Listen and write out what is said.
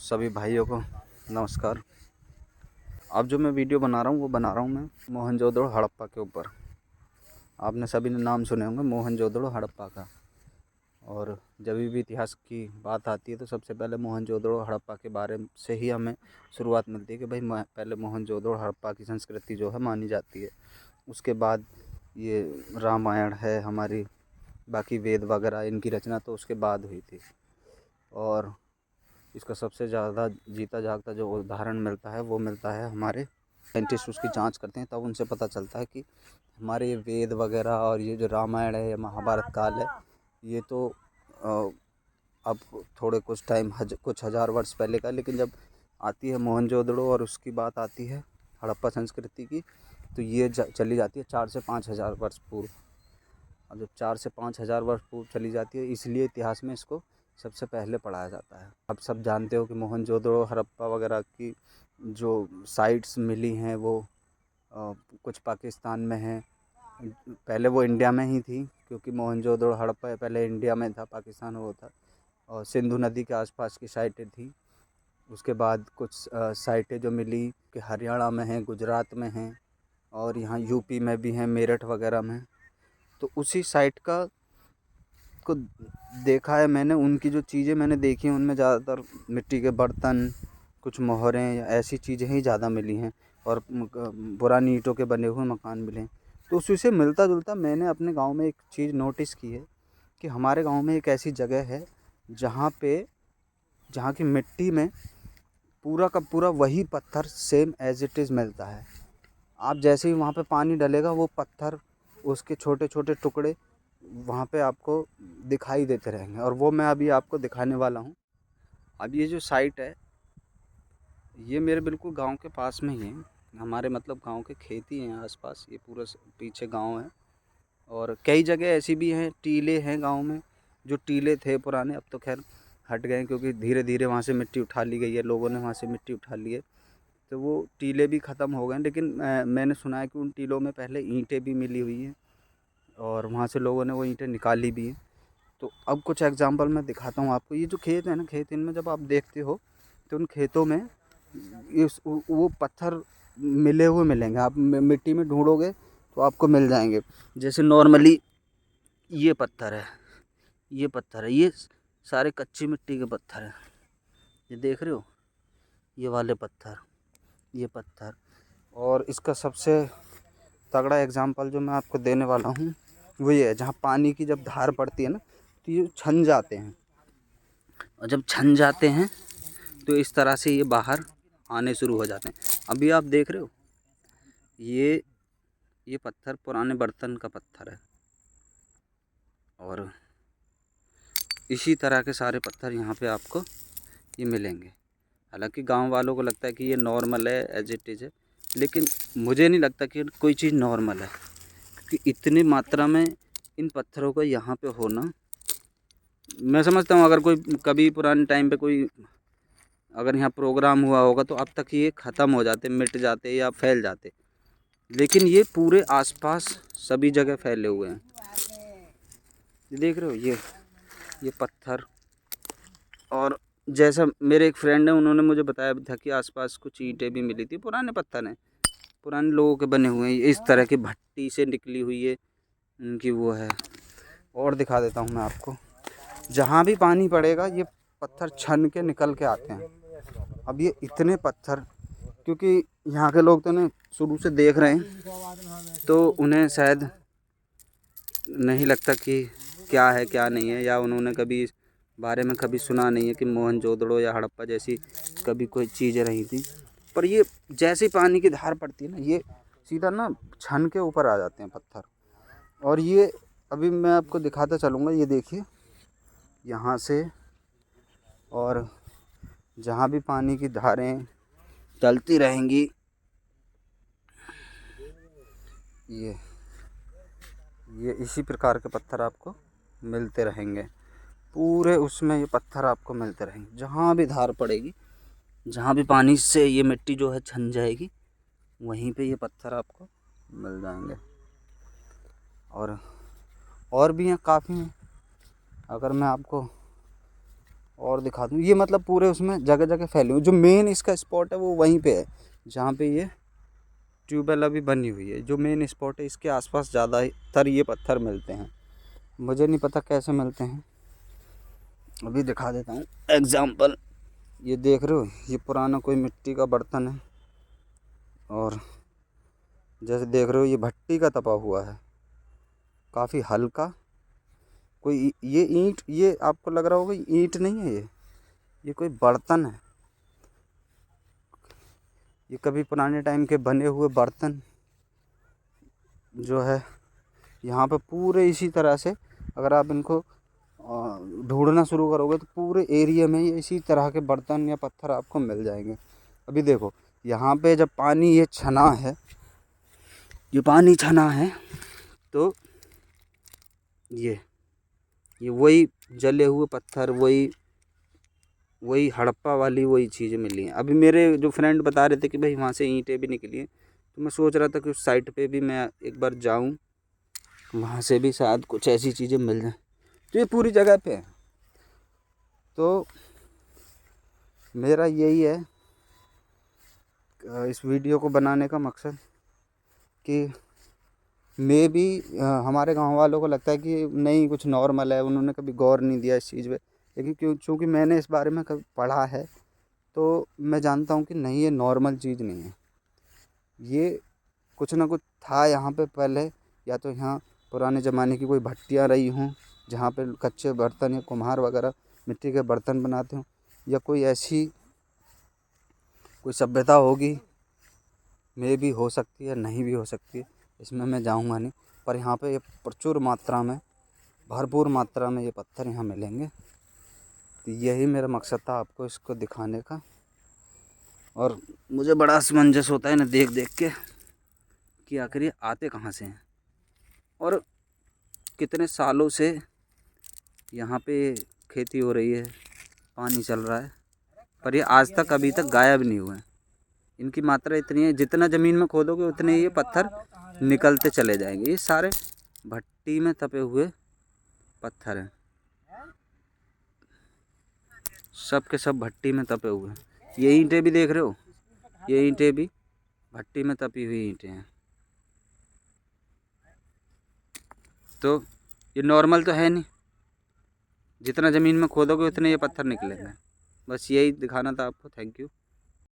सभी भाइयों को नमस्कार। अब जो मैं वीडियो बना रहा हूँ वो बना रहा हूँ मैं मोहनजोदड़ो हड़प्पा के ऊपर। आपने सभी ने नाम सुने होंगे मोहनजोदड़ो हड़प्पा का। और जब भी इतिहास की बात आती है तो सबसे पहले मोहनजोदड़ो हड़प्पा के बारे से ही हमें शुरुआत मिलती है कि भाई पहले मोहनजोदड़ो हड़प्पा की संस्कृति जो है मानी जाती है। उसके बाद ये रामायण है हमारी, बाकी वेद वगैरह इनकी रचना तो उसके बाद हुई थी। और इसका सबसे ज़्यादा जीता जागता जो उदाहरण मिलता है वो मिलता है हमारे साइंटिस्ट उसकी जांच करते हैं, तब उनसे पता चलता है कि हमारे ये वेद वगैरह और ये जो रामायण है या महाभारत काल है ये तो अब थोड़े कुछ हज़ार वर्ष पहले का। लेकिन जब आती है मोहनजोदड़ो और उसकी बात आती है हड़प्पा संस्कृति की तो ये चली जाती है 4 से 5 हज़ार वर्ष पूर्व। अब जब 4 से 5 हज़ार वर्ष पूर्व चली जाती है इसलिए इतिहास में इसको सबसे पहले पढ़ाया जाता है। अब सब जानते हो कि मोहनजोदड़ो हड़प्पा वगैरह की जो साइट्स मिली हैं वो कुछ पाकिस्तान में हैं। पहले वो इंडिया में ही थी क्योंकि मोहनजोदड़ो हड़प्पा पहले इंडिया में था, पाकिस्तान वो था। और सिंधु नदी के आसपास की साइटें थी। उसके बाद कुछ साइटें जो मिली कि हरियाणा में हैं, गुजरात में हैं और यहाँ यूपी में भी हैं, मेरठ वगैरह में। तो उसी साइट को देखा है मैंने। उनकी जो चीज़ें मैंने देखी हैं उनमें ज़्यादातर मिट्टी के बर्तन, कुछ मोहरें या ऐसी चीज़ें ही ज़्यादा मिली हैं और पुरानी ईंटों के बने हुए मकान मिले हैं। तो उसी से मिलता जुलता मैंने अपने गांव में एक चीज़ नोटिस की है कि हमारे गांव में एक ऐसी जगह है जहाँ की मिट्टी में पूरा का पूरा वही पत्थर सेम एज इट इज़ मिलता है। आप जैसे ही वहाँ पे पानी डलेगा वो पत्थर, उसके छोटे छोटे टुकड़े वहाँ पे आपको दिखाई देते रहेंगे। और वो मैं अभी आपको दिखाने वाला हूँ। अब ये जो साइट है ये मेरे बिल्कुल गांव के पास में ही है। हमारे मतलब गांव के खेत ही हैं आसपास, ये पूरा पीछे गांव है। और कई जगह ऐसी भी हैं, टीले हैं गांव में। जो टीले थे पुराने अब तो खैर हट गए क्योंकि धीरे धीरे वहाँ से मिट्टी उठा ली गई है, लोगों ने वहाँ से मिट्टी उठा ली है तो वो टीले भी ख़त्म हो गए। लेकिन मैंने सुना है कि उन टीलों में पहले ईंटें भी मिली हुई हैं और वहाँ से लोगों ने वो ईंटें निकाली भी हैं। तो अब कुछ एग्जांपल मैं दिखाता हूँ आपको। ये जो खेत है ना, खेत इनमें जब आप देखते हो तो उन खेतों में वो पत्थर मिले हुए मिलेंगे। आप मिट्टी में ढूंढोगे तो आपको मिल जाएंगे। जैसे नॉर्मली ये पत्थर है, ये पत्थर है, ये सारे कच्ची मिट्टी के पत्थर हैं। ये देख रहे हो, ये वाले पत्थर, ये पत्थर। और इसका सबसे तगड़ा एग्जांपल जो मैं आपको देने वाला हूँ वो ये है, जहाँ पानी की जब धार पड़ती है ना तो ये छन जाते हैं। और जब छन जाते हैं तो इस तरह से ये बाहर आने शुरू हो जाते हैं। अभी आप देख रहे हो ये पत्थर पुराने बर्तन का पत्थर है। और इसी तरह के सारे पत्थर यहाँ पे आपको ये मिलेंगे। हालांकि गांव वालों को लगता है कि ये नॉर्मल है, एज इट इज़ है, लेकिन मुझे नहीं लगता कि कोई चीज़ नॉर्मल है क्योंकि इतनी मात्रा में इन पत्थरों का यहाँ पे होना। मैं समझता हूँ अगर कोई कभी पुराने टाइम पे कोई अगर यहाँ प्रोग्राम हुआ होगा तो अब तक ये ख़त्म हो जाते, मिट जाते या फैल जाते। लेकिन ये पूरे आसपास सभी जगह फैले हुए हैं। ये देख रहे हो, ये पत्थर। और जैसा मेरे एक फ्रेंड है उन्होंने मुझे बताया था कि आसपास कुछ ईंटें भी मिली थी, पुराने पत्थर हैं, पुराने लोगों के बने हुए हैं, इस तरह की भट्टी से निकली हुई है उनकी वो है। और दिखा देता हूँ मैं आपको, जहाँ भी पानी पड़ेगा ये पत्थर छन के निकल के आते हैं। अब ये इतने पत्थर, क्योंकि यहाँ के लोग तो ना शुरू से देख रहे हैं तो उन्हें शायद नहीं लगता कि क्या है क्या नहीं है, या उन्होंने कभी इस बारे में कभी सुना नहीं है कि मोहनजोदड़ो या हड़प्पा जैसी कभी कोई चीज़ें रही थी। पर ये जैसे पानी की धार पड़ती है ना ये सीधा ना छन के ऊपर आ जाते हैं पत्थर। और ये अभी मैं आपको दिखाता चलूँगा, ये देखिए यहाँ से। और जहाँ भी पानी की धारें चलती रहेंगी ये इसी प्रकार के पत्थर आपको मिलते रहेंगे। पूरे उसमें ये पत्थर आपको मिलते रहेंगे। जहाँ भी धार पड़ेगी, जहाँ भी पानी से ये मिट्टी जो है छन जाएगी वहीं पे ये पत्थर आपको मिल जाएंगे। और भी हैं, काफ़ी हैं। अगर मैं आपको और दिखा दूँ, ये मतलब पूरे उसमें जगह जगह फैले हुए। जो मेन इसका स्पॉट है वो वहीं पे है जहाँ पे ये ट्यूबवेल अभी बनी हुई है। जो मेन स्पॉट है इसके आसपास ज़्यादातर ये पत्थर मिलते हैं। मुझे नहीं पता कैसे मिलते हैं, अभी दिखा देता हूँ एग्जाम्पल। ये देख रहे हो, ये पुराना कोई मिट्टी का बर्तन है, और जैसे देख रहे हो ये भट्टी का तपा हुआ है, काफ़ी हल्का। कोई ये ईंट, ये आपको लग रहा होगा ईंट नहीं है, ये कोई बर्तन है। ये कभी पुराने टाइम के बने हुए बर्तन जो है यहाँ पे पूरे इसी तरह से, अगर आप इनको ढूंढना शुरू करोगे तो पूरे एरिया में ये इसी तरह के बर्तन या पत्थर आपको मिल जाएंगे। अभी देखो यहाँ पे जब पानी ये छना है, ये पानी छना है, तो ये वही जले हुए पत्थर, वही हड़प्पा वाली वही चीज़ें मिली हैं। अभी मेरे जो फ्रेंड बता रहे थे कि भाई वहाँ से ईंटें भी निकली हैं, तो मैं सोच रहा था कि उस साइट पे भी मैं एक बार जाऊँ, वहाँ से भी शायद कुछ ऐसी चीज़ें मिल जाएं। तो ये पूरी जगह पे है। तो मेरा यही है इस वीडियो को बनाने का मकसद कि मे भी हमारे गांव वालों को लगता है कि नहीं कुछ नॉर्मल है, उन्होंने कभी गौर नहीं दिया इस चीज़ पे। लेकिन चूँकि मैंने इस बारे में कभी पढ़ा है, तो मैं जानता हूँ कि नहीं, ये नॉर्मल चीज़ नहीं है। ये कुछ ना कुछ था यहाँ पे पहले, या तो यहाँ पुराने ज़माने की कोई भट्टियाँ रही हों जहाँ पे कच्चे बर्तन या कुम्हार वगैरह मिट्टी के बर्तन बनाते हों, या कोई ऐसी कोई सभ्यता होगी। मे भी हो सकती है, नहीं भी हो सकती है, इसमें मैं जाऊँगा नहीं। पर यहाँ पे ये प्रचुर मात्रा में, भरपूर मात्रा में ये पत्थर यहाँ मिलेंगे। तो यही मेरा मकसद था आपको इसको दिखाने का। और मुझे बड़ा असमंजस होता है ना देख देख के कि आखिर ये आते कहाँ से हैं, और कितने सालों से यहाँ पे खेती हो रही है, पानी चल रहा है, पर ये आज तक अभी तक गायब नहीं हुए हैं। इनकी मात्रा इतनी है, जितना ज़मीन में खोदोगे उतने ये पत्थर निकलते चले जाएंगे। ये सारे भट्टी में तपे हुए पत्थर हैं, सब के सब भट्टी में तपे हुए हैं। ये ईंटें भी देख रहे हो, ये ईंटें भी भट्टी में तपी हुई ईंटें हैं। तो ये नॉर्मल तो है नहीं, जितना ज़मीन में खोदोगे उतने ये पत्थर निकलेंगे। बस यही दिखाना था आपको। Thank you.